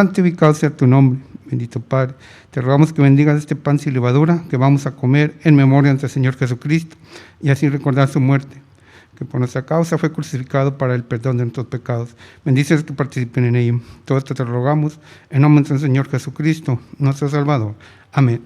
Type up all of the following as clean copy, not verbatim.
santificado sea tu nombre, bendito Padre. Te rogamos que bendigas este pan sin levadura que vamos a comer en memoria de Señor Jesucristo y así recordar su muerte, que por nuestra causa fue crucificado para el perdón de nuestros pecados. Bendice a los que participen en ello. Todo esto te rogamos en nombre del Señor Jesucristo, nuestro Salvador. Amén.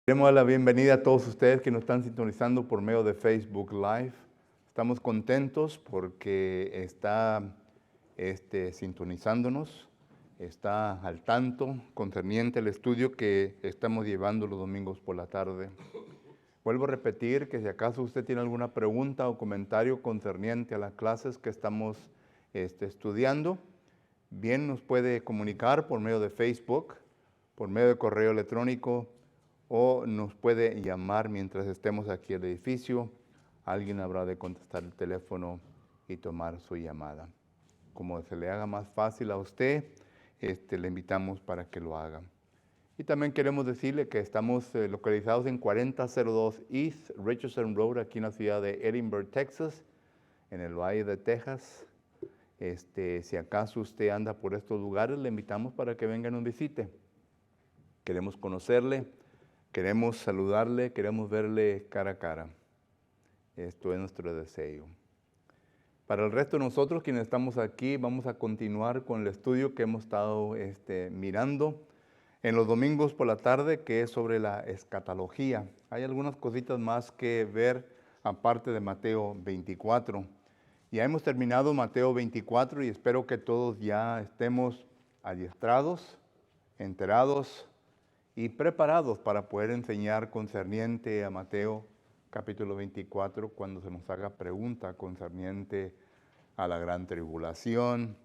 Queremos dar la bienvenida a todos ustedes que nos están sintonizando por medio de Facebook Live. Estamos contentos porque está sintonizándonos, está al tanto concerniente al estudio que estamos llevando los domingos por la tarde. Vuelvo a repetir que si acaso usted tiene alguna pregunta o comentario concerniente a las clases que estamos estudiando, bien nos puede comunicar por medio de Facebook, por medio de correo electrónico, o nos puede llamar mientras estemos aquí en el edificio. Alguien habrá de contestar el teléfono y tomar su llamada. Como se le haga más fácil a usted, le invitamos para que lo haga. Y también queremos decirle que estamos localizados en 4002 East Richardson Road, aquí en la ciudad de Edinburgh, Texas, en el Valle de Texas. Si acaso usted anda por estos lugares, le invitamos para que venga y nos visite. Queremos conocerle. Queremos saludarle, queremos verle cara a cara. Esto es nuestro deseo. Para el resto de nosotros, quienes estamos aquí, vamos a continuar con el estudio que hemos estado mirando en los domingos por la tarde, que es sobre la escatología. Hay algunas cositas más que ver aparte de Mateo 24. Ya hemos terminado Mateo 24 y espero que todos ya estemos adiestrados, enterados y preparados para poder enseñar concerniente a Mateo capítulo 24 cuando se nos haga pregunta concerniente a la gran tribulación,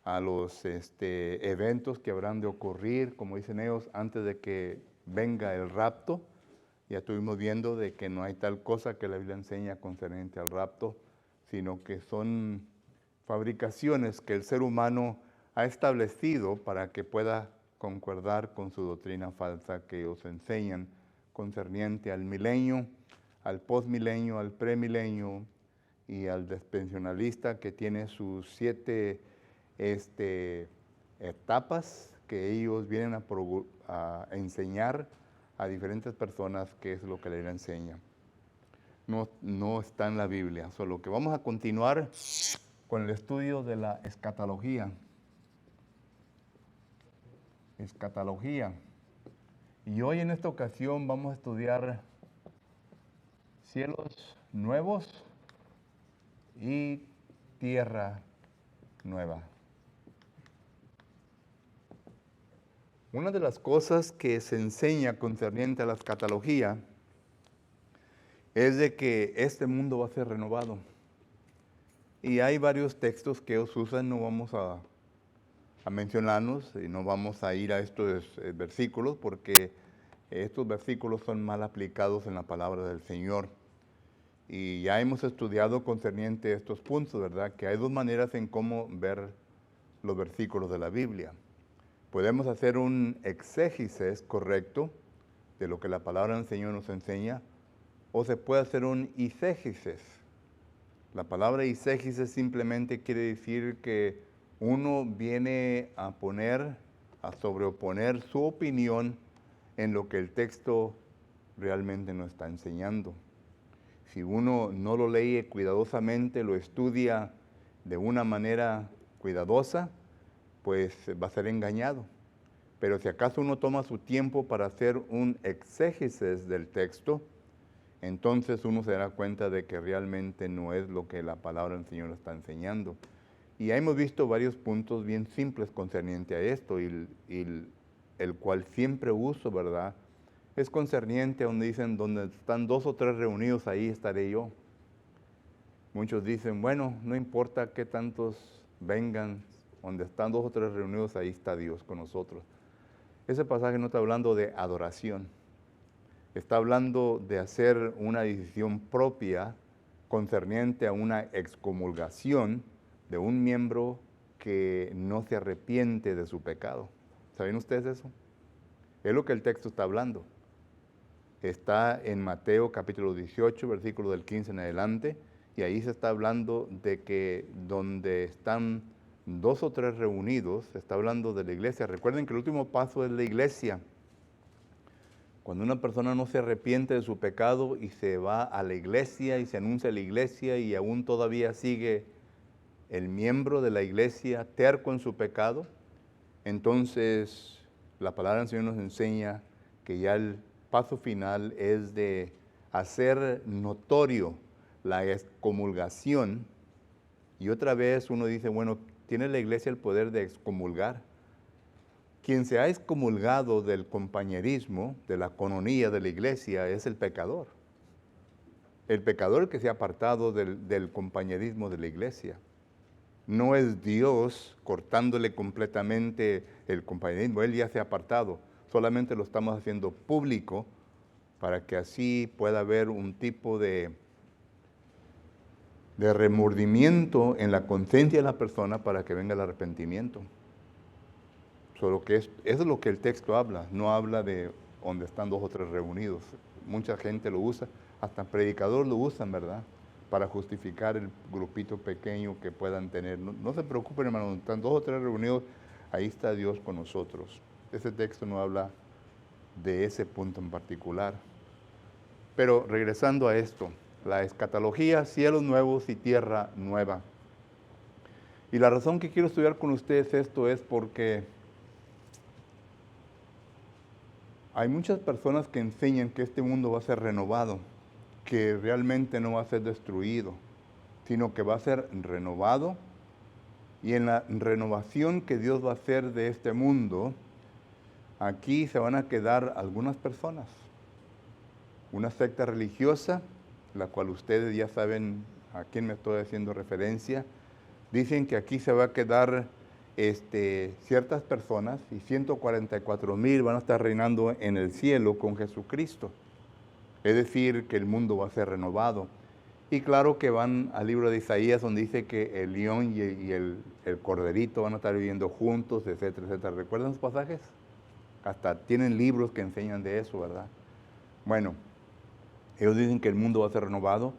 a los eventos que habrán de ocurrir, como dicen ellos, antes de que venga el rapto. Ya estuvimos viendo de que no hay tal cosa que la Biblia enseña concerniente al rapto, sino que son fabricaciones que el ser humano ha establecido para que pueda concordar con su doctrina falsa que ellos enseñan concerniente al milenio, al postmilenio, al premilenio y al dispensacionalista que tiene sus 7 etapas que ellos vienen a enseñar a diferentes personas qué es lo que le enseña. No está en la Biblia, solo que vamos a continuar con el estudio de la escatología. Escatología. Y hoy en esta ocasión vamos a estudiar cielos nuevos y tierra nueva. Una de las cosas que se enseña concerniente a la escatología es de que este mundo va a ser renovado. Y hay varios textos que ellos usan, no vamos a mencionarnos y no vamos a ir a estos versículos porque estos versículos son mal aplicados en la palabra del Señor. Y ya hemos estudiado concerniente a estos puntos, ¿verdad? Que hay dos maneras en cómo ver los versículos de la Biblia. Podemos hacer un exégesis correcto de lo que la palabra del Señor nos enseña, o se puede hacer un eisegesis. La palabra eisegesis simplemente quiere decir que uno viene a sobreponer su opinión en lo que el texto realmente nos está enseñando. Si uno no lo lee cuidadosamente, lo estudia de una manera cuidadosa, pues va a ser engañado. Pero si acaso uno toma su tiempo para hacer un exégesis del texto, entonces uno se dará cuenta de que realmente no es lo que la palabra del Señor está enseñando. Y ya hemos visto varios puntos bien simples concerniente a esto, y el cual siempre uso, ¿verdad? Es concerniente a donde dicen, donde están 2 o 3 reunidos, ahí estaré yo. Muchos dicen, bueno, no importa qué tantos vengan, donde están 2 o 3 reunidos, ahí está Dios con nosotros. Ese pasaje no está hablando de adoración. Está hablando de hacer una decisión propia concerniente a una excomulgación de un miembro que no se arrepiente de su pecado. ¿Saben ustedes eso? Es lo que el texto está hablando. Está en Mateo capítulo 18, versículo del 15 en adelante, y ahí se está hablando de que donde están 2 o 3 reunidos, se está hablando de la iglesia. Recuerden que el último paso es la iglesia. Cuando una persona no se arrepiente de su pecado y se va a la iglesia y se anuncia a la iglesia y aún todavía sigue el miembro de la iglesia terco en su pecado, entonces la palabra del Señor nos enseña que ya paso final es de hacer notorio la excomulgación. Y otra vez uno dice, bueno, ¿tiene la iglesia el poder de excomulgar? Quien se ha excomulgado del compañerismo, de la coronía de la iglesia, es el pecador. El pecador que se ha apartado del compañerismo de la iglesia. No es Dios cortándole completamente el compañerismo, Él ya se ha apartado. Solamente lo estamos haciendo público para que así pueda haber un tipo de remordimiento en la conciencia de la persona para que venga el arrepentimiento. Solo que eso es lo que el texto habla, no habla de donde están 2 o 3 reunidos. Mucha gente lo usa, hasta predicadores lo usan, ¿verdad? Para justificar el grupito pequeño que puedan tener. No se preocupen, hermanos, están 2 o 3 reunidos, ahí está Dios con nosotros. Ese texto no habla de ese punto en particular. Pero regresando a esto, la escatología, cielos nuevos y tierra nueva. Y la razón que quiero estudiar con ustedes esto es porque hay muchas personas que enseñan que este mundo va a ser renovado, que realmente no va a ser destruido, sino que va a ser renovado. Y en la renovación que Dios va a hacer de este mundo, aquí se van a quedar algunas personas. Una secta religiosa, la cual ustedes ya saben a quién me estoy haciendo referencia, dicen que aquí se va a quedar ciertas personas y 144,000 van a estar reinando en el cielo con Jesucristo. Es decir, que el mundo va a ser renovado. Y claro que van al libro de Isaías, donde dice que el león y el corderito van a estar viviendo juntos, etcétera, etcétera. ¿Recuerdan los pasajes? Hasta tienen libros que enseñan de eso, ¿verdad? Bueno, ellos dicen que el mundo va a ser renovado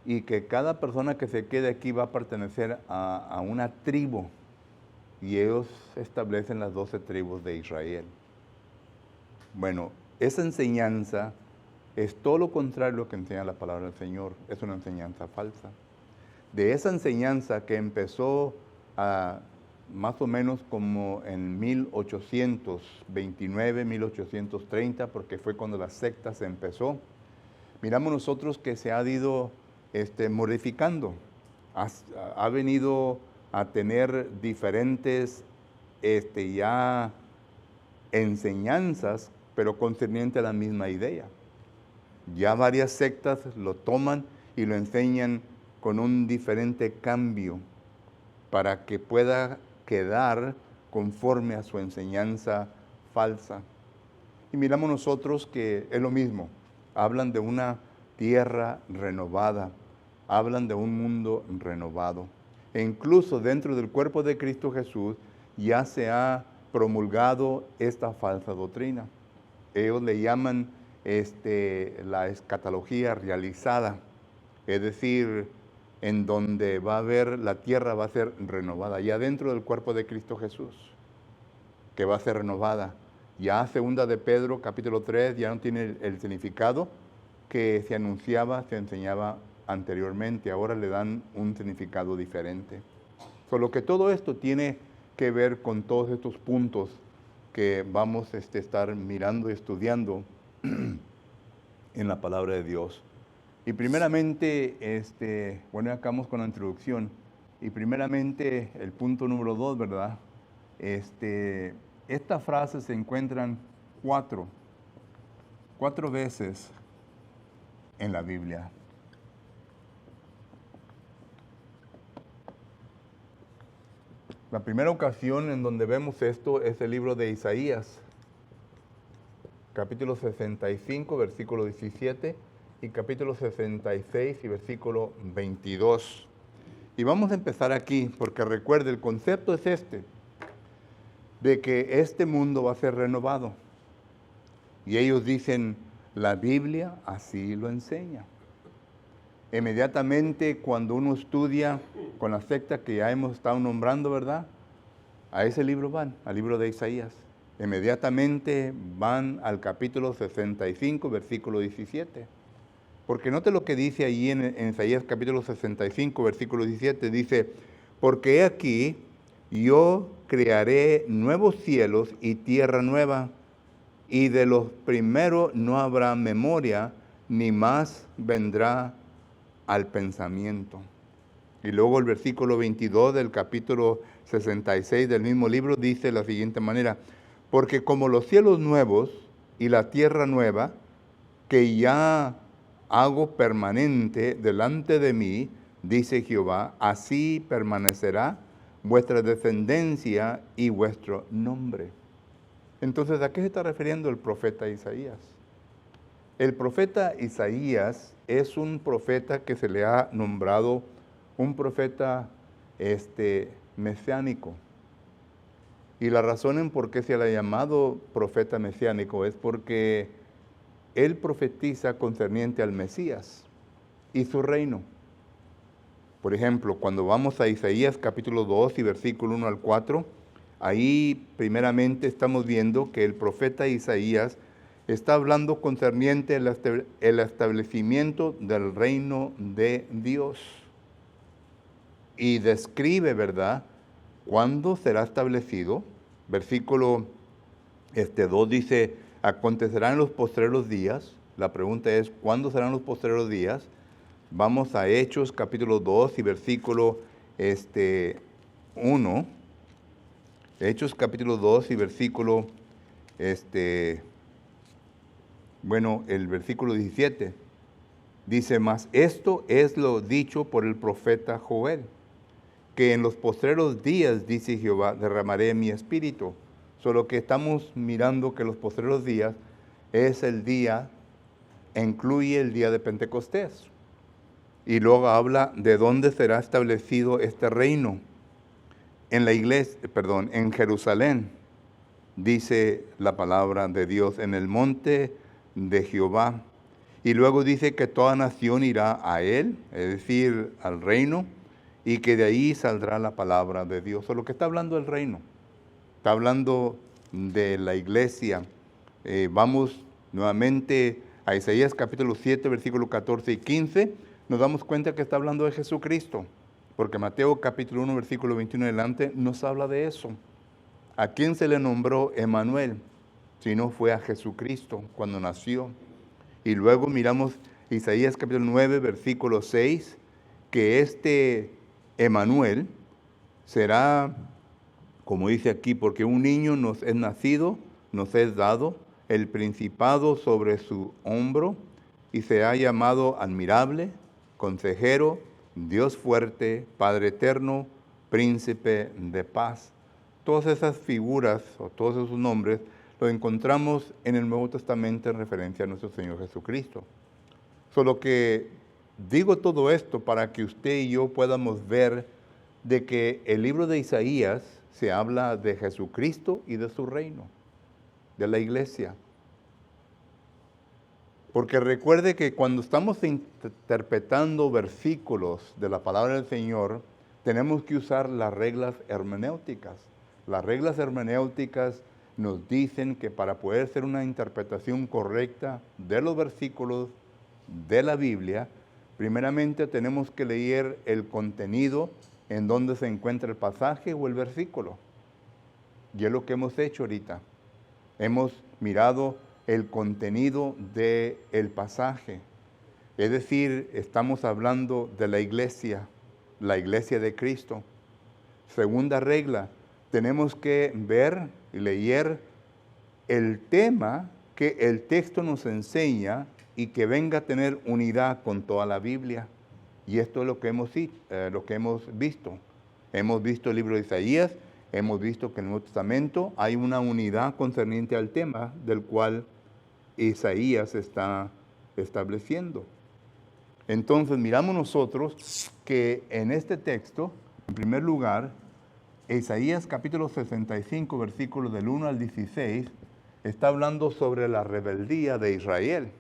y que cada persona que se quede aquí va a pertenecer a una tribu. Y ellos establecen las 12 tribus de Israel. Bueno, esa enseñanza es todo lo contrario a lo que enseña la palabra del Señor. Es una enseñanza falsa. De esa enseñanza que empezó más o menos como en 1829, 1830, porque fue cuando la secta se empezó, miramos nosotros que se ha ido modificando. Ha venido a tener diferentes ya enseñanzas, pero concerniente a la misma idea. Ya varias sectas lo toman y lo enseñan con un diferente cambio para que pueda quedar conforme a su enseñanza falsa. Y miramos nosotros que es lo mismo. Hablan de una tierra renovada, hablan de un mundo renovado. E incluso dentro del cuerpo de Cristo Jesús ya se ha promulgado esta falsa doctrina. Ellos le llaman la escatología realizada, es decir, en donde va a haber, la tierra va a ser renovada, ya dentro del cuerpo de Cristo Jesús, que va a ser renovada. Ya 2 de Pedro, capítulo 3, ya no tiene el significado que se anunciaba, se enseñaba anteriormente, ahora le dan un significado diferente. Solo que todo esto tiene que ver con todos estos puntos que vamos a estar mirando y estudiando en la palabra de Dios. Y primeramente, bueno, acabamos con la introducción. Y primeramente, el punto número 2, ¿verdad? Estas frases se encuentran cuatro veces en la Biblia. La primera ocasión en donde vemos esto es el libro de Isaías, capítulo 65, versículo 17, y capítulo 66 y versículo 22. Y vamos a empezar aquí, porque recuerde, el concepto es de que este mundo va a ser renovado. Y ellos dicen, la Biblia así lo enseña. Inmediatamente cuando uno estudia con la secta que ya hemos estado nombrando, ¿verdad? A ese libro van, al libro de Isaías. Inmediatamente van al capítulo 65, versículo 17. Porque note lo que dice allí en Isaías capítulo 65, versículo 17. Dice, porque he aquí, yo crearé nuevos cielos y tierra nueva, y de los primeros no habrá memoria, ni más vendrá al pensamiento. Y luego el versículo 22 del capítulo 66 del mismo libro dice de la siguiente manera: porque como los cielos nuevos y la tierra nueva, que ya hago permanente delante de mí, dice Jehová, así permanecerá vuestra descendencia y vuestro nombre. Entonces, ¿a qué se está refiriendo el profeta Isaías? El profeta Isaías es un profeta que se le ha nombrado un profeta mesiánico. Y la razón en por qué se le ha llamado profeta mesiánico es porque él profetiza concerniente al Mesías y su reino. Por ejemplo, cuando vamos a Isaías capítulo 2 y versículo 1 al 4, ahí primeramente estamos viendo que el profeta Isaías está hablando concerniente el establecimiento del reino de Dios. Y describe, ¿verdad?, cuándo será establecido. Versículo 2 dice, acontecerán en los postreros días. La pregunta es, ¿cuándo serán los postreros días? Vamos a Hechos capítulo 2 y versículo 1. Hechos capítulo 2 y versículo, el versículo 17. Dice, mas esto es lo dicho por el profeta Joel, que en los postreros días, dice Jehová, derramaré mi espíritu. Solo que estamos mirando que los postreros días es el día, incluye el día de Pentecostés. Y luego habla de dónde será establecido este reino. En la iglesia, en Jerusalén, dice la palabra de Dios, en el monte de Jehová. Y luego dice que toda nación irá a él, es decir, al reino, y que de ahí saldrá la palabra de Dios. O lo que está hablando el reino, está hablando de la iglesia. Vamos nuevamente a Isaías capítulo 7, versículos 14 y 15. Nos damos cuenta que está hablando de Jesucristo, porque Mateo capítulo 1, versículo 21 en adelante nos habla de eso. ¿A quién se le nombró Emmanuel? Si no fue a Jesucristo cuando nació. Y luego miramos Isaías capítulo 9, versículo 6, que este Emmanuel será, como dice aquí, porque un niño nos es nacido, nos es dado, el principado sobre su hombro, y será llamado admirable, consejero, Dios fuerte, Padre eterno, príncipe de paz. Todas esas figuras o todos esos nombres los encontramos en el Nuevo Testamento en referencia a nuestro Señor Jesucristo. Solo que digo todo esto para que usted y yo podamos ver de que el libro de Isaías se habla de Jesucristo y de su reino, de la iglesia. Porque recuerde que cuando estamos interpretando versículos de la palabra del Señor, tenemos que usar las reglas hermenéuticas. Las reglas hermenéuticas nos dicen que para poder hacer una interpretación correcta de los versículos de la Biblia, primeramente tenemos que leer el contenido en donde se encuentra el pasaje o el versículo. Y es lo que hemos hecho ahorita. Hemos mirado el contenido del pasaje. Es decir, estamos hablando de la iglesia de Cristo. Segunda regla, tenemos que ver y leer el tema que el texto nos enseña y que venga a tener unidad con toda la Biblia. Y esto es lo que hemos visto. Hemos visto el libro de Isaías, hemos visto que en el Nuevo Testamento hay una unidad concerniente al tema del cual Isaías está estableciendo. Entonces miramos nosotros que en este texto, en primer lugar, Isaías capítulo 65, versículos del 1 al 16, está hablando sobre la rebeldía de Israel.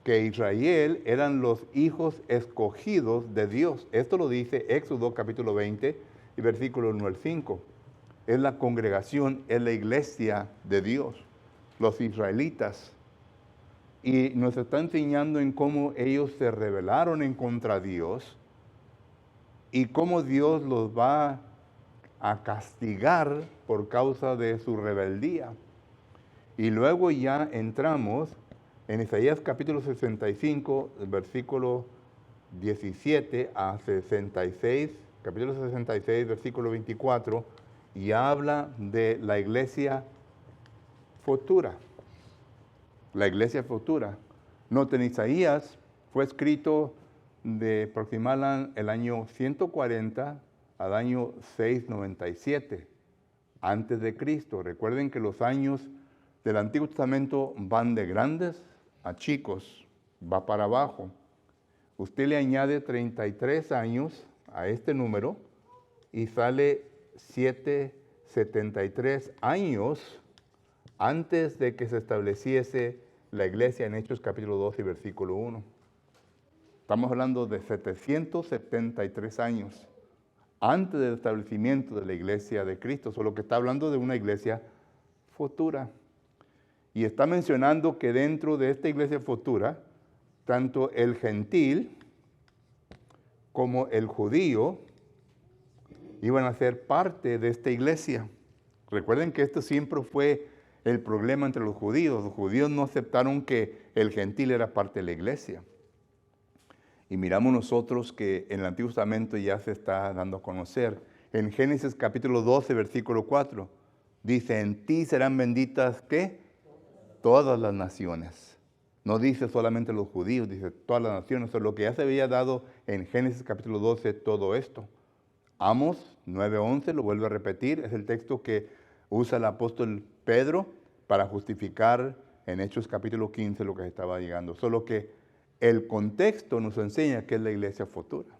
Que Israel eran los hijos escogidos de Dios. Esto lo dice Éxodo capítulo 20 y versículo 1 al 5. Es la congregación, es la iglesia de Dios, los israelitas. Y nos está enseñando en cómo ellos se rebelaron en contra de Dios y cómo Dios los va a castigar por causa de su rebeldía. Y luego ya entramos en Isaías capítulo 65, versículo 17 a 66, capítulo 66, versículo 24, y habla de la iglesia futura. La iglesia futura. Noten, Isaías fue escrito de aproximadamente el año 140 al año 697 antes de Cristo. Recuerden que los años del Antiguo Testamento van de grandes a chicos, va para abajo. Usted le añade 33 años a este número y sale 773 años antes de que se estableciese la iglesia en Hechos capítulo 2 y versículo 1. Estamos hablando de 773 años antes del establecimiento de la iglesia de Cristo, solo que está hablando de una iglesia futura. Y está mencionando que dentro de esta iglesia futura, tanto el gentil como el judío iban a ser parte de esta iglesia. Recuerden que esto siempre fue el problema entre los judíos. Los judíos no aceptaron que el gentil era parte de la iglesia. Y miramos nosotros que en el Antiguo Testamento ya se está dando a conocer. En Génesis capítulo 12, versículo 4, dice, en ti serán benditas, ¿qué? Todas las naciones. No dice solamente los judíos, dice todas las naciones. Eso es lo que ya se había dado en Génesis capítulo 12, todo esto. Amos 9:11, lo vuelvo a repetir, es el texto que usa el apóstol Pedro para justificar en Hechos capítulo 15 lo que estaba llegando. Solo que el contexto nos enseña que es la iglesia futura.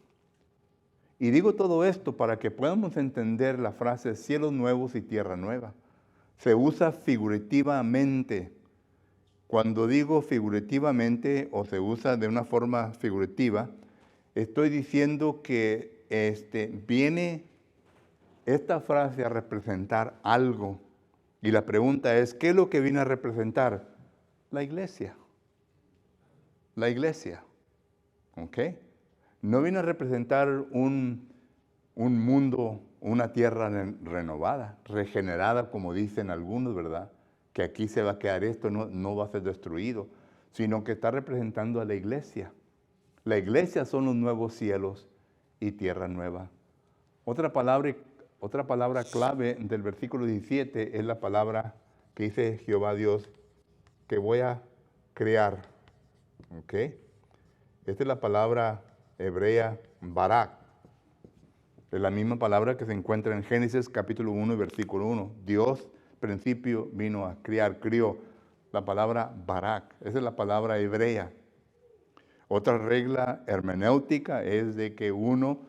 Y digo todo esto para que podamos entender la frase cielos nuevos y tierra nueva. Se usa figurativamente. Cuando digo figurativamente o se usa de una forma figurativa, estoy diciendo que viene esta frase a representar algo. Y la pregunta es, ¿qué es lo que viene a representar? La iglesia. La iglesia. ¿Ok? No viene a representar un mundo, una tierra renovada, regenerada, como dicen algunos, ¿verdad? Que aquí se va a quedar esto, no va a ser destruido, sino que está representando a la iglesia. La iglesia son los nuevos cielos y tierra nueva. Otra palabra clave del versículo 17 es la palabra que dice Jehová Dios, que voy a crear. ¿Ok? Esta es la palabra hebrea barak. Es la misma palabra que se encuentra en Génesis capítulo 1 y versículo 1. Dios, principio, vino a criar, crió. La palabra barak, esa es la palabra hebrea. Otra regla hermenéutica es de que uno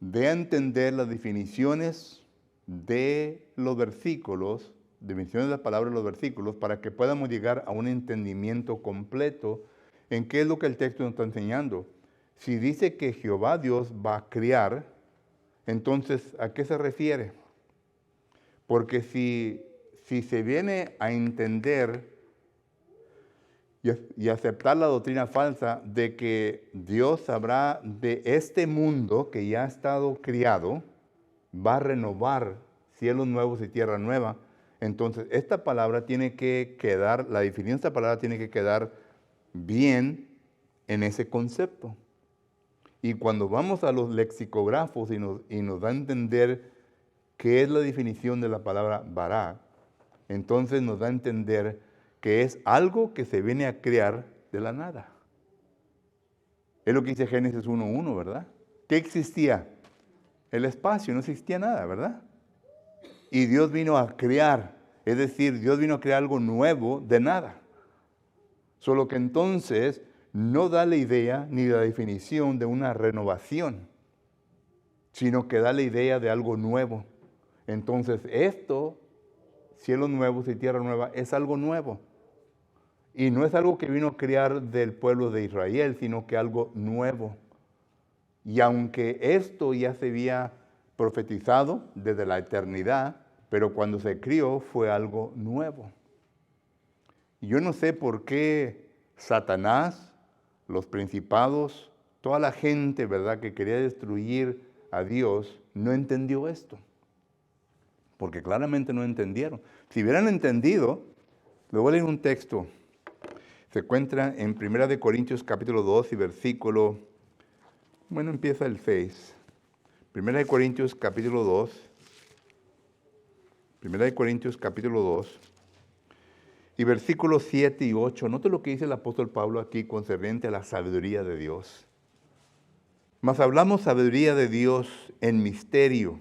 dé a entender las definiciones de los versículos, definiciones de la palabra de los versículos, para que podamos llegar a un entendimiento completo en qué es lo que el texto nos está enseñando. Si dice que Jehová Dios va a criar, entonces, ¿a qué se refiere? Porque si se viene a entender y aceptar la doctrina falsa de que Dios habrá de este mundo que ya ha estado criado, va a renovar cielos nuevos y tierra nueva, entonces esta palabra tiene que quedar, la definición de esta palabra tiene que quedar bien en ese concepto. Y cuando vamos a los lexicógrafos y nos da a entender qué es la definición de la palabra barak, entonces nos da a entender que es algo que se viene a crear de la nada. Es lo que dice Génesis 1:1, ¿verdad? ¿Qué existía? El espacio, no existía nada, ¿verdad? Y Dios vino a crear, es decir, Dios vino a crear algo nuevo de nada. Solo que entonces no da la idea ni la definición de una renovación, sino que da la idea de algo nuevo. Entonces esto, cielos nuevos y tierra nueva, es algo nuevo. Y no es algo que vino a crear del pueblo de Israel, sino que algo nuevo. Y aunque esto ya se había profetizado desde la eternidad, pero cuando se crió fue algo nuevo. Y yo no sé por qué Satanás, los principados, toda la gente, ¿verdad?, que quería destruir a Dios, no entendió esto. Porque claramente no entendieron. Si hubieran entendido, Le voy a leer un texto. Se encuentra en 1 Corintios capítulo 2 y versículo, empieza el 6. 1 Corintios capítulo 2. 1 Corintios capítulo 2 y versículos 7 y 8. Note lo que dice el apóstol Pablo aquí concerniente a la sabiduría de Dios. Mas hablamos sabiduría de Dios en misterio,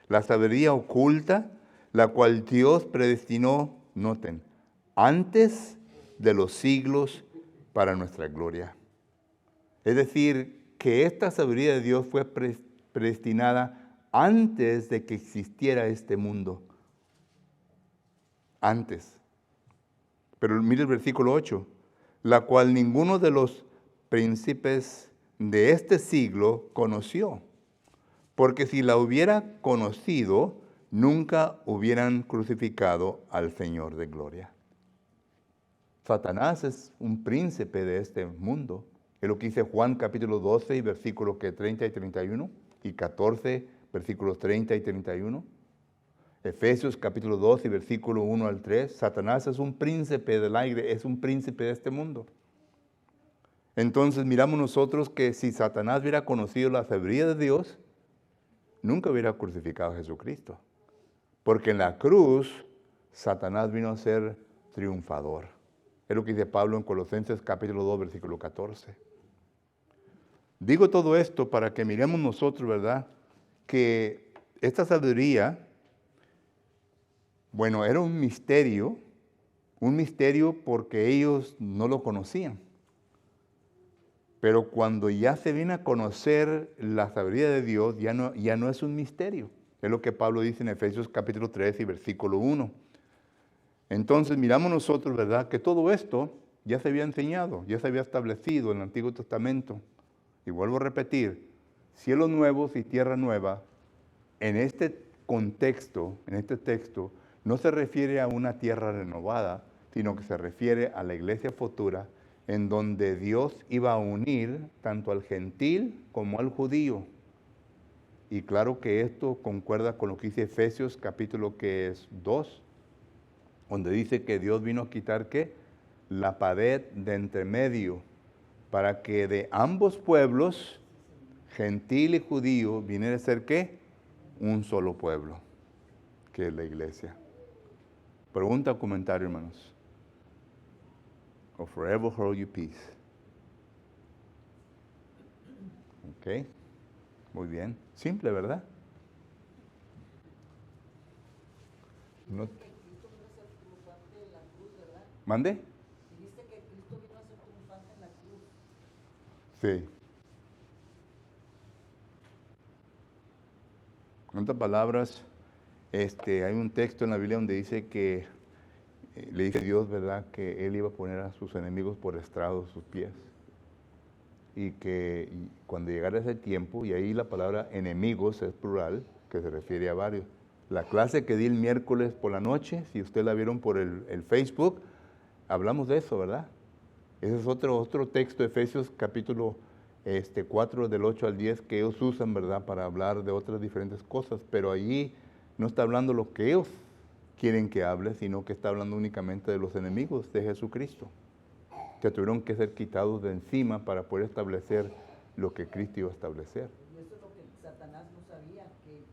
la sabiduría oculta, la cual Dios predestinó, noten, antes de los siglos para nuestra gloria. Es decir, que esta sabiduría de Dios fue predestinada antes de que existiera este mundo. Antes. Pero mire el versículo 8, la cual ninguno de los príncipes de este siglo conoció, porque si la hubiera conocido, nunca hubieran crucificado al Señor de gloria. Satanás es un príncipe de este mundo. Es lo que dice Juan capítulo 12, versículos 30 y 31, y 14, versículos 30 y 31. Efesios capítulo 2 y versículo 1 al 3, Satanás es un príncipe del aire, es un príncipe de este mundo. Entonces miramos nosotros que si Satanás hubiera conocido la sabiduría de Dios, nunca hubiera crucificado a Jesucristo. Porque en la cruz, Satanás vino a ser triunfador. Es lo que dice Pablo en Colosenses capítulo 2, versículo 14. Digo todo esto para que miremos nosotros, ¿verdad? Que esta sabiduría, era un misterio porque ellos no lo conocían. Pero cuando ya se viene a conocer la sabiduría de Dios, ya no es un misterio. Es lo que Pablo dice en Efesios capítulo 3 y versículo 1. Entonces miramos nosotros, ¿verdad? Que todo esto ya se había enseñado, ya se había establecido en el Antiguo Testamento. Y vuelvo a repetir, cielos nuevos y tierra nueva, en este contexto, en este texto, no se refiere a una tierra renovada, sino que se refiere a la iglesia futura, en donde Dios iba a unir tanto al gentil como al judío. Y claro que esto concuerda con lo que dice Efesios capítulo 2, donde dice que Dios vino a quitar ¿qué? La pared de entremedio, para que de ambos pueblos, gentil y judío, viniera a ser ¿qué? Un solo pueblo, que es la iglesia. Pregunta o comentario, hermanos. O forever hold your peace. Ok, muy bien. Simple, ¿verdad? No. ¿Mande? Dijiste que Cristo vino a ser triunfante en la cruz. Sí. En otras palabras, hay un texto en la Biblia donde dice que le dice Dios, ¿verdad?, que Él iba a poner a sus enemigos por estrado de sus pies. Y que cuando llegara ese tiempo, y ahí la palabra enemigos es plural, que se refiere a varios. La clase que di el miércoles por la noche, si ustedes la vieron por el Facebook, hablamos de eso, ¿verdad? Ese es otro texto, Efesios capítulo 4 del 8 al 10, que ellos usan, ¿verdad?, para hablar de otras diferentes cosas, pero allí no está hablando lo que ellos quieren que hable, sino que está hablando únicamente de los enemigos de Jesucristo, que tuvieron que ser quitados de encima para poder establecer lo que Cristo iba a establecer. Y eso es lo que Satanás no sabía, que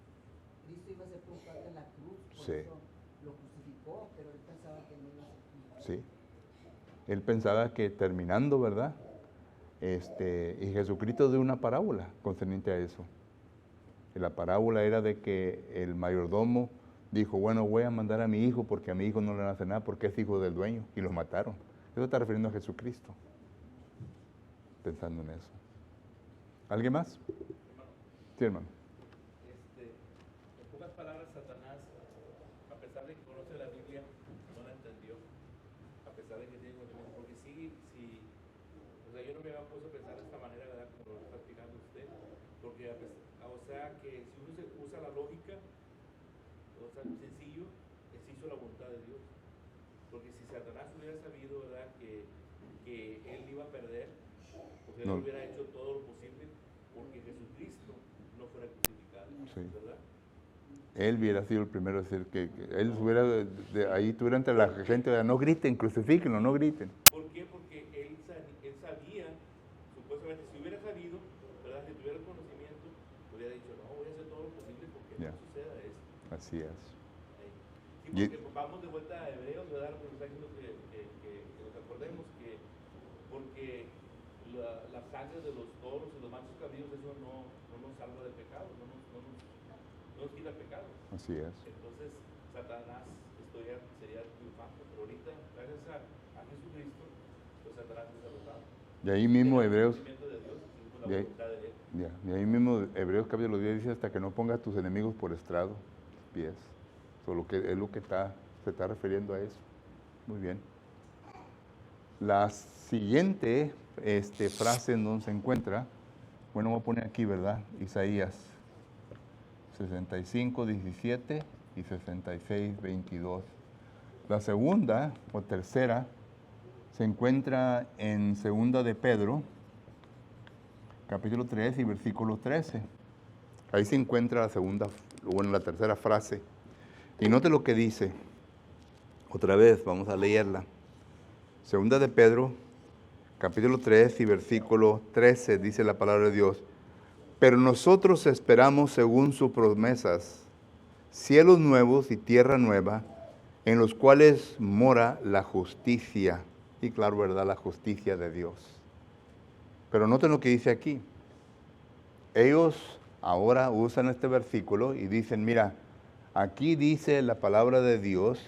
Cristo iba a ser triunfante en la cruz, por Sí. eso lo crucificó, pero él pensaba que no iba a ser triunfante. Sí. Él pensaba que terminando, ¿verdad? Y Jesucristo dio una parábola concerniente a eso. Y la parábola era de que el mayordomo dijo, bueno, voy a mandar a mi hijo porque a mi hijo no le nace nada porque es hijo del dueño, y lo mataron. Eso está refiriendo a Jesucristo, pensando en eso. ¿Alguien más? Sí, hermano. En pocas palabras, Satanás, a pesar de que conoce la Biblia, no la entendió. A pesar de que tiene conocimiento, porque yo no me había puesto a pensar de esta manera, ¿verdad?, como lo está explicando usted, porque que si uno usa la lógica, sencillo, se hizo la voluntad de Dios. Porque si Satanás hubiera sabido, ¿verdad?, que él iba a perder, pues él No. hubiera hecho todo lo posible porque Jesucristo no fuera crucificado, Sí. ¿verdad? Él hubiera sido el primero a decir que él hubiera, ahí estuviera entre la gente, no griten, crucifíquenlo, no griten. ¿Por qué? Porque él sabía, supuestamente, si hubiera sabido, ¿verdad? Si tuviera el conocimiento, hubiera dicho, no, voy a hacer todo lo posible porque Ya. no suceda esto. Así es. Sí, porque vamos de vuelta a Hebreos, ¿verdad? Porque está diciendo que nos acordemos que, porque la sangre de los toros y los machos cabríos, eso no nos salva del pecado, no nos quita el pecado. Así es. Entonces, Satanás sería triunfante, pero ahorita, gracias a Jesucristo, pues Satanás es derrotado. Y ahí mismo Hebreos, De Dios, la y ahí, voluntad de él. ya, y ahí mismo Hebreos capítulo 10 dice hasta que no pongas tus enemigos por estrado, pies. Solo que es lo que se está refiriendo a eso. Muy bien. La siguiente frase en donde se encuentra, bueno, voy a poner aquí, ¿verdad? Isaías 65, 17 y 66, 22. La segunda o tercera se encuentra en segunda de Pedro, capítulo 3 y versículo 13. Ahí se encuentra la tercera frase. Y note lo que dice. Otra vez, vamos a leerla. Segunda de Pedro, capítulo 3 y versículo 13, dice la palabra de Dios. Pero nosotros esperamos según sus promesas, cielos nuevos y tierra nueva, en los cuales mora la justicia. Y claro, ¿verdad? La justicia de Dios. Pero noten lo que dice aquí. Ellos ahora usan este versículo y dicen, mira, aquí dice la palabra de Dios,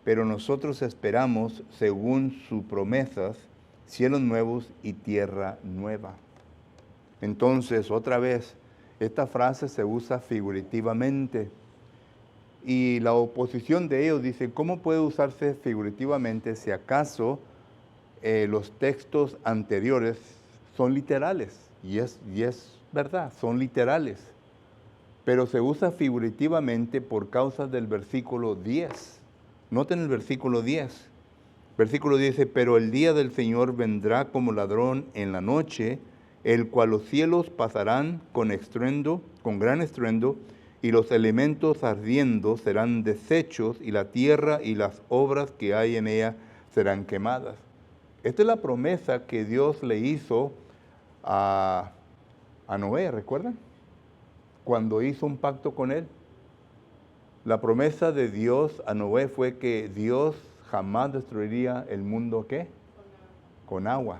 pero nosotros esperamos, según sus promesas, cielos nuevos y tierra nueva. Entonces, otra vez, esta frase se usa figurativamente. Y la oposición de ellos dice, ¿cómo puede usarse figurativamente si acaso los textos anteriores son literales? Y es verdad, son literales. Pero se usa figurativamente por causa del versículo 10. Noten el versículo 10. Versículo 10 dice, pero el día del Señor vendrá como ladrón en la noche, el cual los cielos pasarán con estruendo, con gran estruendo, y los elementos ardiendo serán deshechos, y la tierra y las obras que hay en ella serán quemadas. Esta es la promesa que Dios le hizo a Noé, ¿recuerdan? Cuando hizo un pacto con él. La promesa de Dios a Noé fue que Dios jamás destruiría el mundo, ¿qué? Con agua.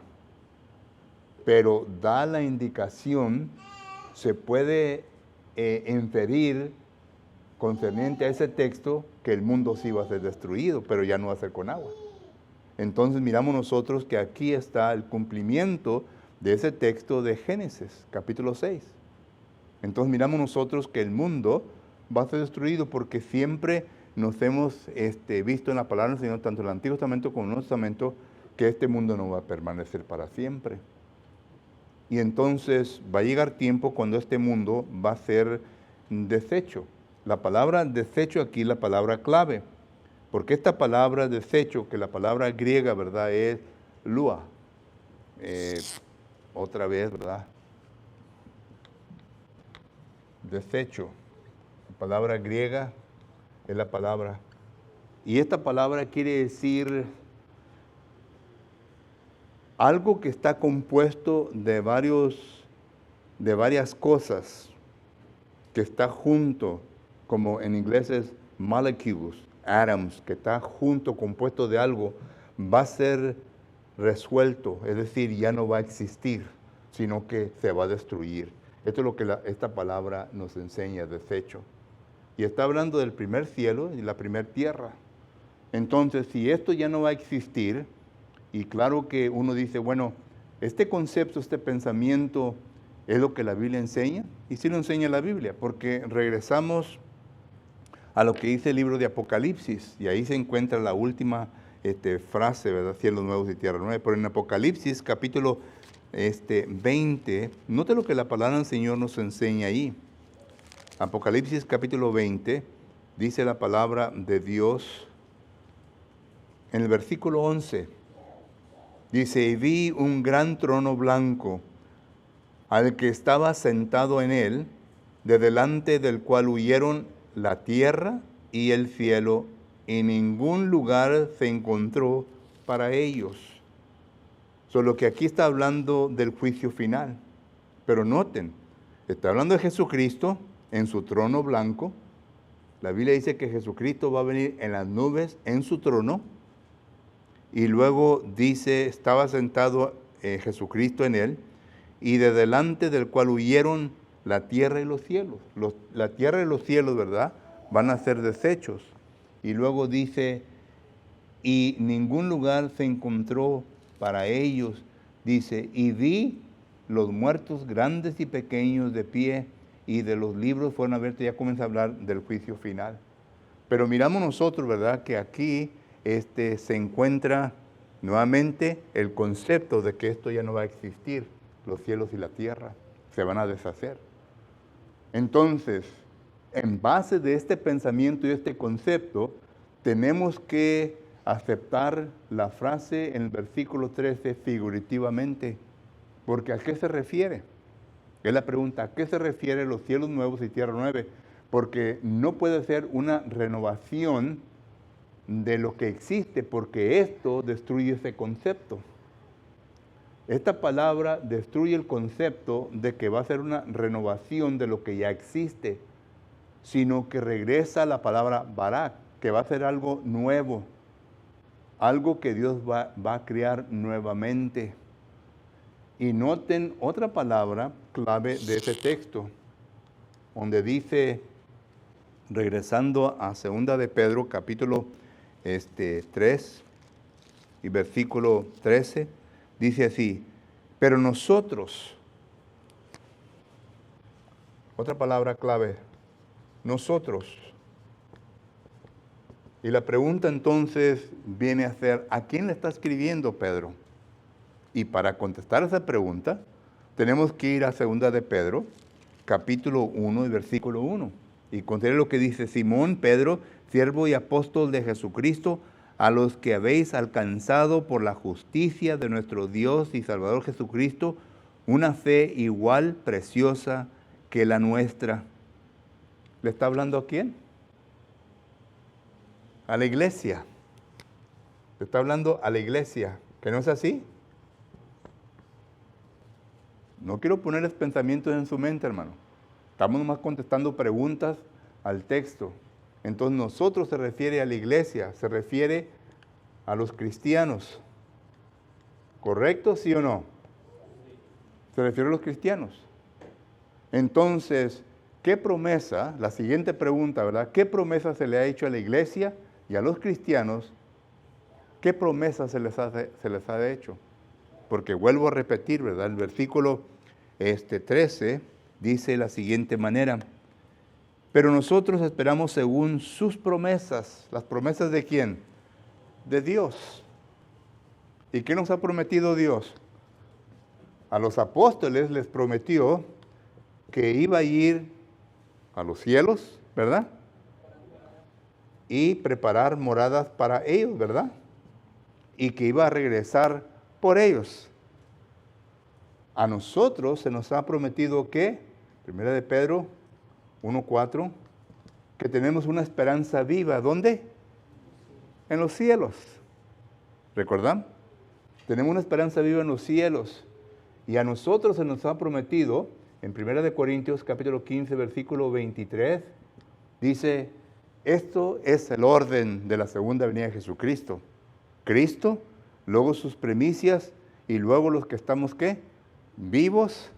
Pero da la indicación, se puede inferir concerniente a ese texto que el mundo sí va a ser destruido, pero ya no va a ser con agua. Entonces miramos nosotros que aquí está el cumplimiento de ese texto de Génesis, capítulo 6. Entonces miramos nosotros que el mundo va a ser destruido porque siempre nos hemos visto en la palabra del Señor, tanto en el Antiguo Testamento como en el Nuevo Testamento, que este mundo no va a permanecer para siempre. Y entonces va a llegar tiempo cuando este mundo va a ser deshecho. La palabra deshecho aquí es la palabra clave, porque esta palabra deshecho, que la palabra griega, ¿verdad?, es lua. Otra vez, ¿verdad? Desecho. La palabra griega es la palabra. Y esta palabra quiere decir algo que está compuesto de varias cosas, que está junto, como en inglés es molecules, atoms, que está junto, compuesto de algo, va a ser resuelto, es decir, ya no va a existir, sino que se va a destruir. Esto es lo que esta palabra nos enseña, desecho. Y está hablando del primer cielo y la primera tierra. Entonces, si esto ya no va a existir, y claro que uno dice, bueno, este concepto, este pensamiento, ¿es lo que la Biblia enseña? Y sí lo enseña la Biblia, porque regresamos a lo que dice el libro de Apocalipsis, y ahí se encuentra la última frase, ¿verdad? Cielos nuevos y tierra nueva. Pero en Apocalipsis, capítulo 20, note lo que la palabra del Señor nos enseña ahí. Apocalipsis, capítulo 20, dice la palabra de Dios, en el versículo 11, dice, y vi un gran trono blanco, al que estaba sentado en él, de delante del cual huyeron la tierra y el cielo, y ningún lugar se encontró para ellos. Solo que aquí está hablando del juicio final. Pero noten, está hablando de Jesucristo en su trono blanco. La Biblia dice que Jesucristo va a venir en las nubes en su trono. Y luego dice, estaba sentado Jesucristo en él, y de delante del cual huyeron la tierra y los cielos. La tierra y los cielos, ¿verdad?, van a ser deshechos. Y luego dice, y ningún lugar se encontró para ellos. Dice, y vi los muertos grandes y pequeños de pie, y de los libros fueron abiertos. Ya comienza a hablar del juicio final. Pero miramos nosotros, ¿verdad?, que aquí se encuentra nuevamente el concepto de que esto ya no va a existir. Los cielos y la tierra se van a deshacer. Entonces, en base de este pensamiento y este concepto, tenemos que aceptar la frase en el versículo 13 figurativamente. Porque ¿a qué se refiere? Es la pregunta, ¿a qué se refiere los cielos nuevos y tierra nueva? Porque no puede ser una renovación de lo que existe, porque esto destruye ese concepto. Esta palabra destruye el concepto de que va a ser una renovación de lo que ya existe, sino que regresa la palabra barak, que va a ser algo nuevo, algo que Dios va a crear nuevamente. Y noten otra palabra clave de ese texto, donde dice, regresando a 2 de Pedro, capítulo 3 y versículo 13, dice así, pero nosotros, otra palabra clave, nosotros. Y la pregunta entonces viene a ser, ¿a quién le está escribiendo Pedro? Y para contestar esa pregunta, tenemos que ir a 2 de Pedro, capítulo 1 y versículo 1. Y considere lo que dice, Simón, Pedro, siervo y apóstol de Jesucristo, a los que habéis alcanzado por la justicia de nuestro Dios y Salvador Jesucristo, una fe igual preciosa que la nuestra. ¿Le está hablando a quién? A la iglesia. Le está hablando a la iglesia. ¿Que no es así? No quiero ponerles pensamientos en su mente, hermano. Estamos nomás contestando preguntas al texto. Entonces nosotros se refiere a la iglesia, se refiere a los cristianos. ¿Correcto, sí o no? Se refiere a los cristianos. Entonces, ¿qué promesa? La siguiente pregunta, ¿verdad? ¿Qué promesa se le ha hecho a la iglesia y a los cristianos? ¿Qué promesa se les ha hecho? Porque vuelvo a repetir, ¿verdad? El versículo 13 dice de la siguiente manera, pero nosotros esperamos según sus promesas. ¿Las promesas de quién? De Dios. ¿Y qué nos ha prometido Dios? A los apóstoles les prometió que iba a ir a los cielos, ¿verdad? Y preparar moradas para ellos, ¿verdad? Y que iba a regresar por ellos. A nosotros se nos ha prometido que, 1 de Pedro 1:4, que tenemos una esperanza viva. ¿Dónde? En los cielos. ¿Recuerdan? Tenemos una esperanza viva en los cielos. Y a nosotros se nos ha prometido, en 1 de Corintios capítulo 15, versículo 23, dice, esto es el orden de la segunda venida de Jesucristo. Cristo, luego sus primicias y luego los que estamos, ¿qué? Vivos.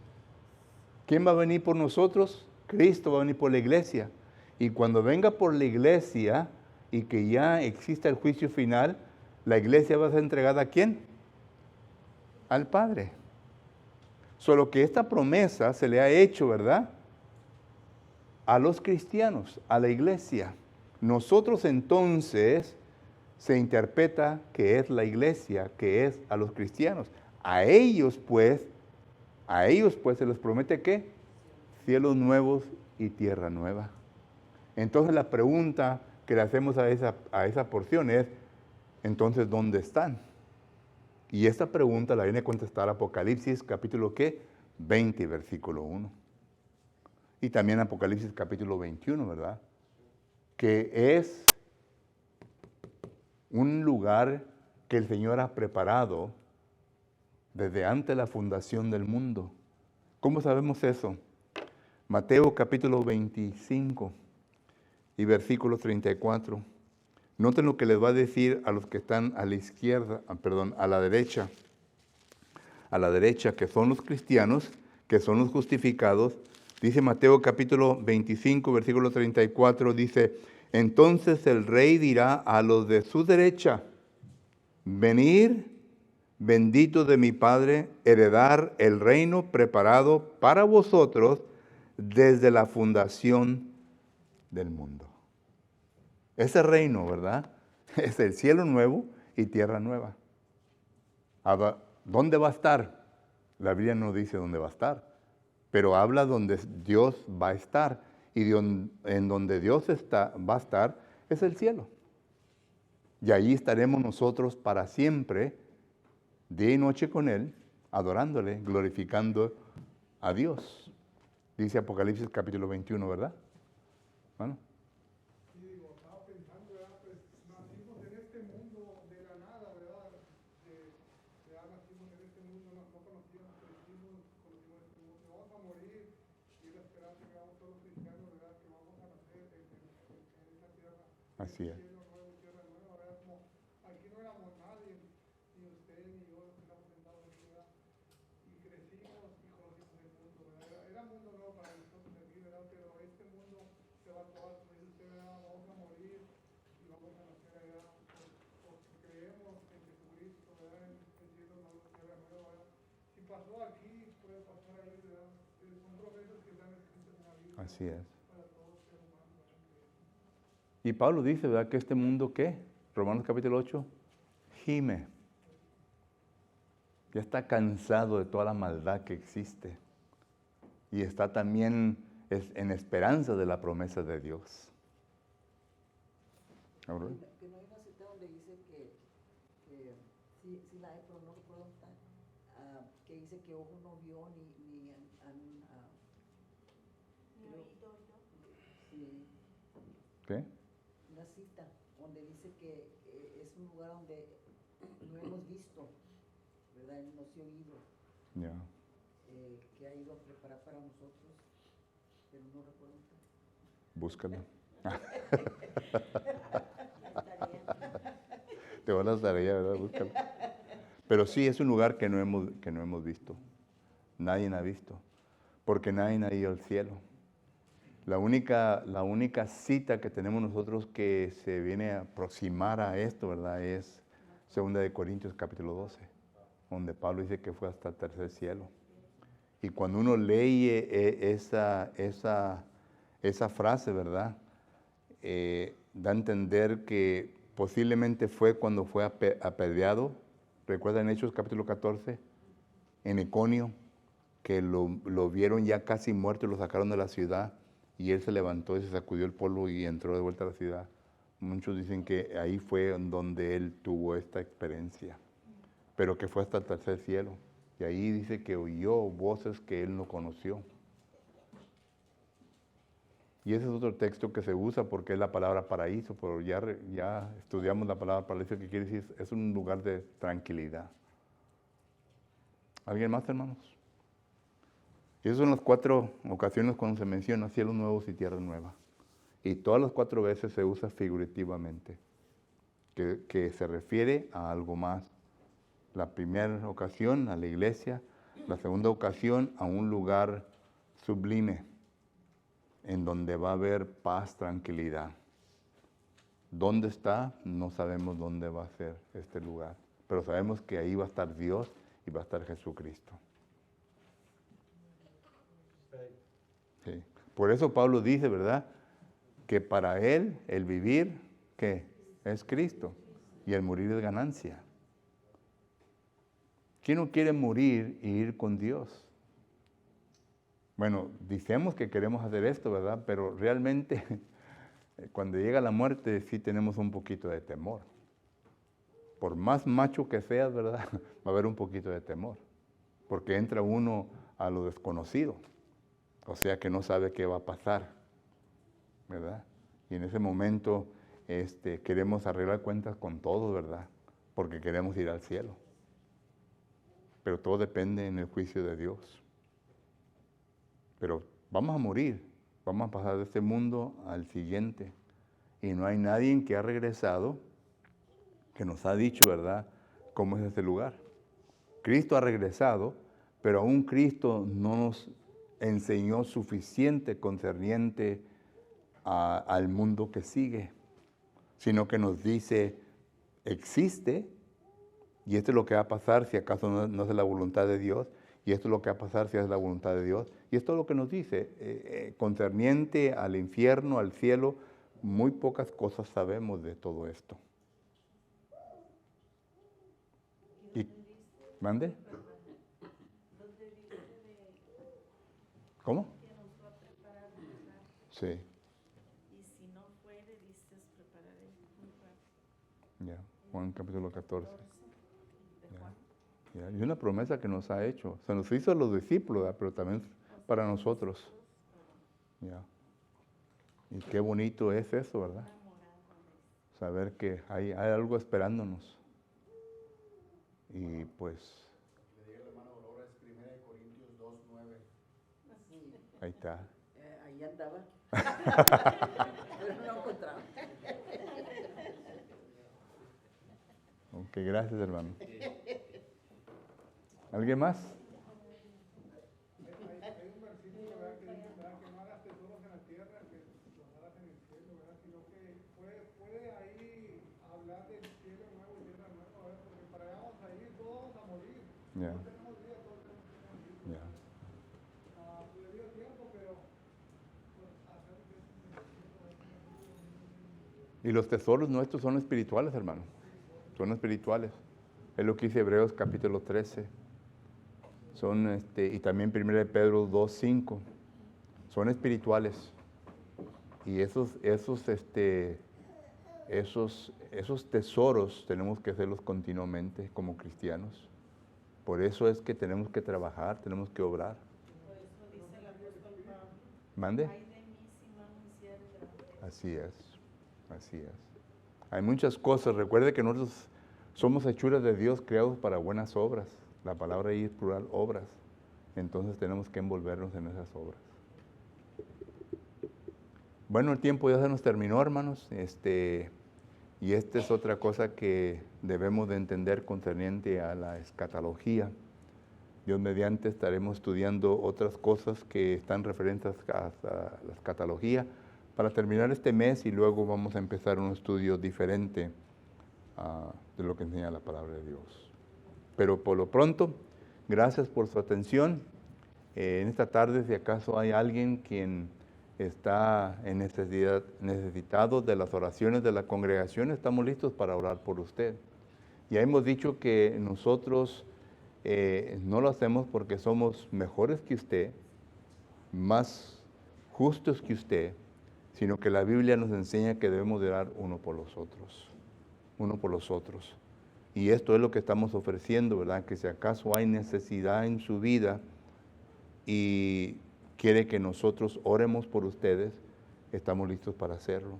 ¿Quién va a venir por nosotros? Cristo va a venir por la iglesia. Y cuando venga por la iglesia y que ya exista el juicio final, la iglesia va a ser entregada ¿a quién? Al Padre. Solo que esta promesa se le ha hecho, ¿verdad?, a los cristianos, a la iglesia. Nosotros entonces se interpreta que es la iglesia, que es a los cristianos. A ellos pues se les promete ¿qué? Cielos nuevos y tierra nueva. Entonces la pregunta que le hacemos a esa porción es, entonces, ¿dónde están? Y esta pregunta la viene a contestar Apocalipsis capítulo ¿qué? 20, versículo 1. Y también Apocalipsis capítulo 21, ¿verdad? que es un lugar que el Señor ha preparado desde antes de la fundación del mundo. ¿Cómo sabemos eso? Mateo capítulo 25 y versículo 34. Noten lo que les va a decir a los que están a la izquierda, a la derecha. A la derecha, que son los cristianos, que son los justificados. Dice Mateo capítulo 25, versículo 34, dice: entonces el rey dirá a los de su derecha: venid, benditos de mi Padre, heredar el reino preparado para vosotros desde la fundación del mundo. Ese reino, ¿verdad? Es el cielo nuevo y tierra nueva. Ahora, ¿dónde va a estar? La Biblia no dice dónde va a estar, pero habla donde Dios va a estar. Y en donde Dios va a estar es el cielo. Y allí estaremos nosotros para siempre, día y noche con Él, adorándole, glorificando a Dios. Dice Apocalipsis capítulo 21, ¿verdad? Bueno. Sí, digo, estaba pensando, ¿verdad? Pues nacimos en este mundo de la nada, ¿verdad? Nacimos en este mundo, no conocíamos, conocimos este mundo. Vamos a morir y la esperanza que vamos todos los cristianos, ¿verdad? Que vamos a nacer en esta tierra. Así es. Cielo nuevo, tierra nueva, ¿verdad? Como aquí no éramos nadie, ni usted ni yo, los que estamos sentados aquí, ¿verdad? Y crecimos y conocimos el mundo, ¿verdad? Era mundo nuevo para nosotros aquí, ¿verdad? Pero este mundo se va a acabar, como dice usted, ¿verdad? Vamos a morir y vamos a nacer allá porque creemos en Jesucristo, ¿verdad? En cielo nuevo, tierra nueva, ¿verdad? Si pasó aquí, puede pasar ahí, ¿verdad? Son promesas que están escritas en la Biblia. Así es. Para todos los seres humanos, ¿verdad? Y Pablo dice, ¿verdad? Que este mundo, ¿qué? Romanos capítulo 8, gime. Ya está cansado de toda la maldad que existe. Y está también en esperanza de la promesa de Dios. ¿Ahora? Que no hay una cita donde dice que sí la hay, pero no recuerdo dónde está, que dice que ojo no vio ni sí, ¿Qué? una cita donde dice que es un lugar donde no hemos visto, ¿verdad? No se ha oído, Ya. que ha ido a preparar para nosotros, pero no recuerdo dónde está. Búscalo. Tarea. Te van a dar tarea, ¿verdad? Búscalo. Pero sí, es un lugar que no hemos visto. Nadie ha visto. Porque nadie ha ido al cielo. La única cita que tenemos nosotros que se viene a aproximar a esto, ¿verdad? Es 2 de Corintios capítulo 12, donde Pablo dice que fue hasta el tercer cielo. Y cuando uno lee esa frase, ¿verdad? Da a entender que posiblemente fue cuando fue apedreado. ¿Recuerdan Hechos capítulo 14? En Iconio, que lo vieron ya casi muerto y lo sacaron de la ciudad. Y él se levantó y se sacudió el polvo y entró de vuelta a la ciudad. Muchos dicen que ahí fue donde él tuvo esta experiencia, pero que fue hasta el tercer cielo. Y ahí dice que oyó voces que él no conoció. Y ese es otro texto que se usa porque es la palabra paraíso, pero ya estudiamos la palabra paraíso, que quiere decir es un lugar de tranquilidad. ¿Alguien más, hermanos? Y esas son las 4 ocasiones cuando se menciona cielos nuevos y tierra nueva. Y todas las 4 veces se usa figurativamente, que se refiere a algo más. La primera ocasión a la iglesia, la segunda ocasión a un lugar sublime, en donde va a haber paz, tranquilidad. ¿Dónde está? No sabemos dónde va a ser este lugar, pero sabemos que ahí va a estar Dios y va a estar Jesucristo. Sí. Por eso Pablo dice, ¿verdad? Que para él el vivir, ¿qué? Es Cristo, y el morir es ganancia. ¿Quién no quiere morir y ir con Dios? Bueno, decimos que queremos hacer esto, ¿verdad? Pero realmente cuando llega la muerte sí tenemos un poquito de temor. Por más macho que seas, ¿verdad? Va a haber un poquito de temor. Porque entra uno a lo desconocido. O sea que no sabe qué va a pasar, ¿verdad? Y en ese momento queremos arreglar cuentas con todo, ¿verdad? Porque queremos ir al cielo. Pero todo depende en el juicio de Dios. Pero vamos a morir, vamos a pasar de este mundo al siguiente. Y no hay nadie que ha regresado que nos ha dicho, ¿verdad?, cómo es ese lugar. Cristo ha regresado, pero aún Cristo no nos enseñó suficiente concerniente al mundo que sigue, sino que nos dice, existe, y esto es lo que va a pasar si acaso no es la voluntad de Dios, y esto es lo que va a pasar si es la voluntad de Dios, y esto es lo que nos dice, concerniente al infierno, al cielo, muy pocas cosas sabemos de todo esto. Y, ¿mande? ¿Cómo? Sí. Y si no fuere, dices, prepararé un lugar. Ya, Juan capítulo 14. Ya, y una promesa que nos ha hecho. Se nos hizo a los discípulos, ¿verdad? Pero también para nosotros. Ya. Y qué bonito es eso, ¿verdad? Saber que hay algo esperándonos. Y pues... Ahí está. Ahí andaba. Pero no encontraba. Ok, gracias, hermano. ¿Alguien más? Hay un versículo, ¿verdad?, que dice, ¿verdad?, que no hagas tesoros en la tierra, que los hagas en el cielo, ¿verdad? Sino que puede ahí hablar del cielo nuevo y tierra nueva, ¿verdad? Porque para allá vamos a ir, todos vamos a morir. Ya. No tenemos vida, todos tenemos que morir. Ya. Le dio tiempo, pero pues, hacer que Y los tesoros nuestros son espirituales, hermano. Son espirituales. Es lo que dice Hebreos capítulo 13. Son, y también 1 Pedro 2:5. Son espirituales. Y esos tesoros tenemos que hacerlos continuamente como cristianos. Por eso es que tenemos que trabajar, tenemos que obrar. Por eso dice el apóstol Pablo. ¿Mande? Ay de mí si no anunciar el evangelio. Así es, así es. Hay muchas cosas. Recuerde que nosotros somos hechuras de Dios creados para buenas obras. La palabra ahí es plural, obras. Entonces tenemos que envolvernos en esas obras. Bueno, el tiempo ya se nos terminó, hermanos. Y esta es otra cosa que debemos de entender concerniente a la escatología. Dios mediante estaremos estudiando otras cosas que están referentes a la escatología para terminar este mes, y luego vamos a empezar un estudio diferente de lo que enseña la palabra de Dios. Pero por lo pronto, gracias por su atención. En esta tarde, si acaso hay alguien quien está en necesitado de las oraciones de la congregación, estamos listos para orar por usted. Ya hemos dicho que nosotros no lo hacemos porque somos mejores que usted, más justos que usted, sino que la Biblia nos enseña que debemos de orar uno por los otros. Y esto es lo que estamos ofreciendo, ¿verdad? Que si acaso hay necesidad en su vida y quiere que nosotros oremos por ustedes, estamos listos para hacerlo.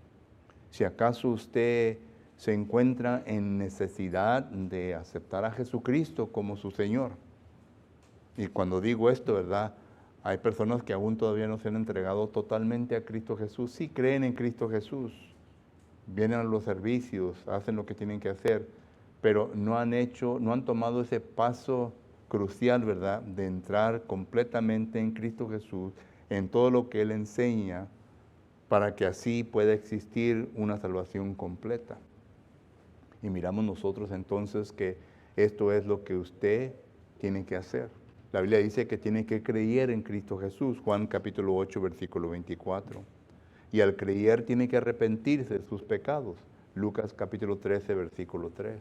Si acaso usted se encuentra en necesidad de aceptar a Jesucristo como su Señor, y cuando digo esto, ¿verdad?, hay personas que aún todavía no se han entregado totalmente a Cristo Jesús. Sí creen en Cristo Jesús, vienen a los servicios, hacen lo que tienen que hacer, pero no han tomado ese paso crucial, ¿verdad?, de entrar completamente en Cristo Jesús, en todo lo que Él enseña, para que así pueda existir una salvación completa. Y miramos nosotros entonces que esto es lo que usted tiene que hacer. La Biblia dice que tiene que creer en Cristo Jesús, Juan capítulo 8, versículo 24. Y al creer tiene que arrepentirse de sus pecados, Lucas capítulo 13, versículo 3.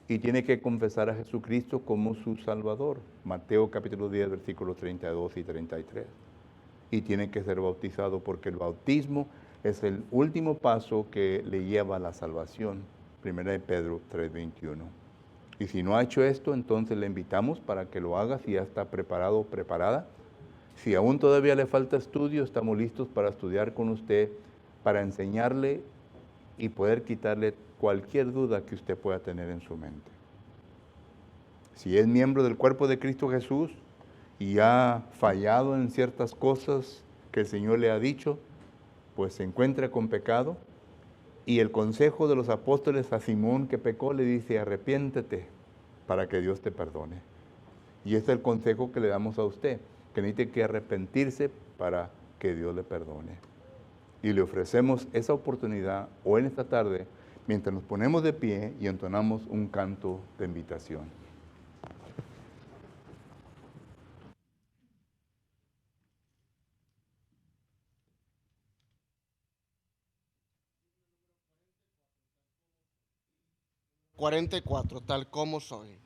Y tiene que confesar a Jesucristo como su Salvador, Mateo capítulo 10, versículos 32 y 33. Y tiene que ser bautizado porque el bautismo es el último paso que le lleva a la salvación, 1 Pedro 3, 21. Y si no ha hecho esto, entonces le invitamos para que lo haga si ya está preparado o preparada. Si aún todavía le falta estudio, estamos listos para estudiar con usted para enseñarle y poder quitarle cualquier duda que usted pueda tener en su mente. Si es miembro del cuerpo de Cristo Jesús y ha fallado en ciertas cosas que el Señor le ha dicho, pues se encuentra con pecado. Y el consejo de los apóstoles a Simón que pecó le dice: arrepiéntete para que Dios te perdone. Y este es el consejo que le damos a usted, que necesite que arrepentirse para que Dios le perdone. Y le ofrecemos esa oportunidad hoy en esta tarde, mientras nos ponemos de pie y entonamos un canto de invitación. ...44, tal como soy.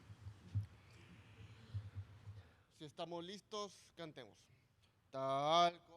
Si estamos listos, cantemos. Tal como